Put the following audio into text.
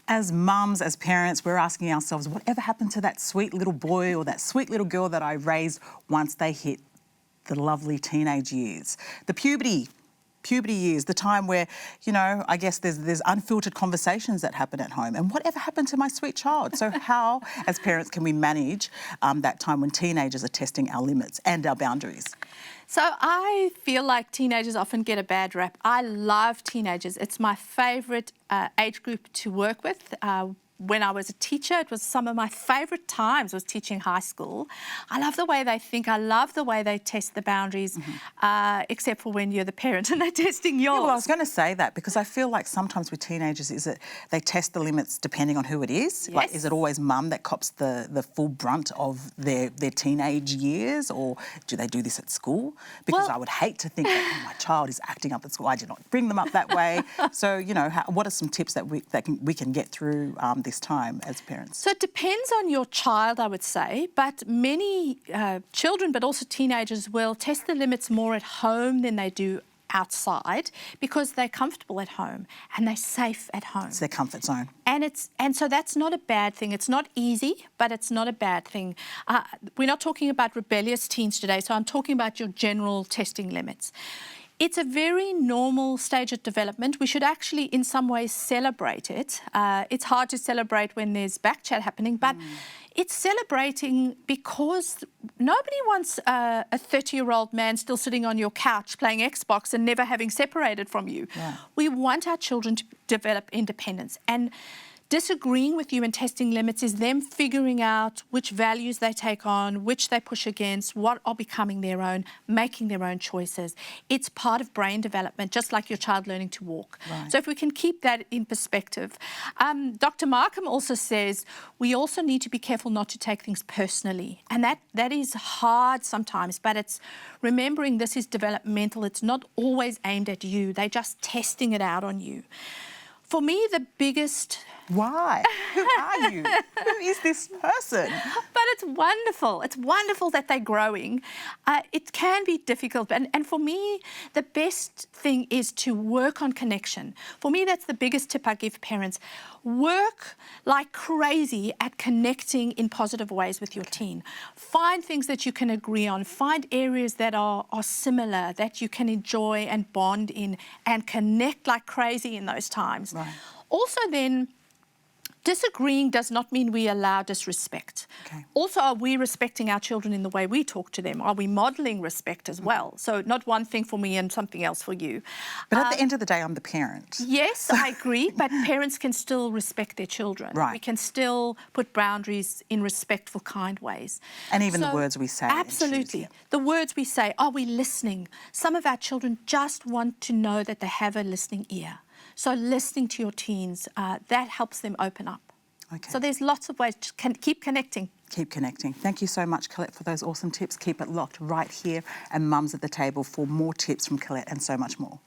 As mums, as parents, we're asking ourselves, whatever happened to that sweet little boy or that sweet little girl that I raised once they hit the lovely teenage years? The puberty years, the time where, you know, I guess there's unfiltered conversations that happen at home. And whatever happened to my sweet child? So how, as parents, can we manage that time when teenagers are testing our limits and our boundaries? So I feel like teenagers often get a bad rap. I love teenagers. It's my favourite age group to work with. When I was a teacher, it was some of my favourite times was teaching high school. I love the way they think. I love the way they test the boundaries, except for when you're the parent and they're testing yours. Yeah, well, I was going to say that because I feel like sometimes with teenagers is that they test the limits depending on who it is. Yes. Like, is it always mum that cops the full brunt of their teenage years, or do they do this at school? Because I would hate to think that my child is acting up at school. I did not bring them up that way. So, you know, what are some tips that we can get through this time as parents? So it depends on your child, I would say, but many children, but also teenagers, will test the limits more at home than they do outside because they're comfortable at home and they're safe at home. It's their comfort zone. And so that's not a bad thing. It's not easy, but it's not a bad thing. We're not talking about rebellious teens today, so I'm talking about your general testing limits. It's a very normal stage of development. We should actually, in some ways, celebrate it. It's hard to celebrate when there's backchat happening, but it's celebrating because nobody wants a 30-year-old man still sitting on your couch playing Xbox and never having separated from you. Yeah. We want our children to develop independence. And disagreeing with you and testing limits is them figuring out which values they take on, which they push against, what are becoming their own, making their own choices. It's part of brain development, just like your child learning to walk. Right. So if we can keep that in perspective. Dr. Markham also says we also need to be careful not to take things personally. And that is hard sometimes, but it's remembering this is developmental. It's not always aimed at you. They're just testing it out on you. For me, the biggest... Why? Who are you? Who is this person? But it's wonderful. It's wonderful that they're growing. It can be difficult. And for me, the best thing is to work on connection. For me, that's the biggest tip I give parents. Work like crazy at connecting in positive ways with your teen. Find things that you can agree on. Find areas that are similar, that you can enjoy and bond in, and connect like crazy in those times. Right. Also then, disagreeing does not mean we allow disrespect. Okay. Also, are we respecting our children in the way we talk to them? Are we modelling respect as well? So not one thing for me and something else for you. But at the end of the day, I'm the parent. Yes, I agree, but parents can still respect their children. Right. We can still put boundaries in respectful, kind ways. And even the words we say. Absolutely. Choose, yeah. The words we say, are we listening? Some of our children just want to know that they have a listening ear. So listening to your teens, that helps them open up. Okay. So there's lots of ways to keep connecting. Keep connecting. Thank you so much, Collett, for those awesome tips. Keep it locked right here and Mums at the Table for more tips from Collett and so much more.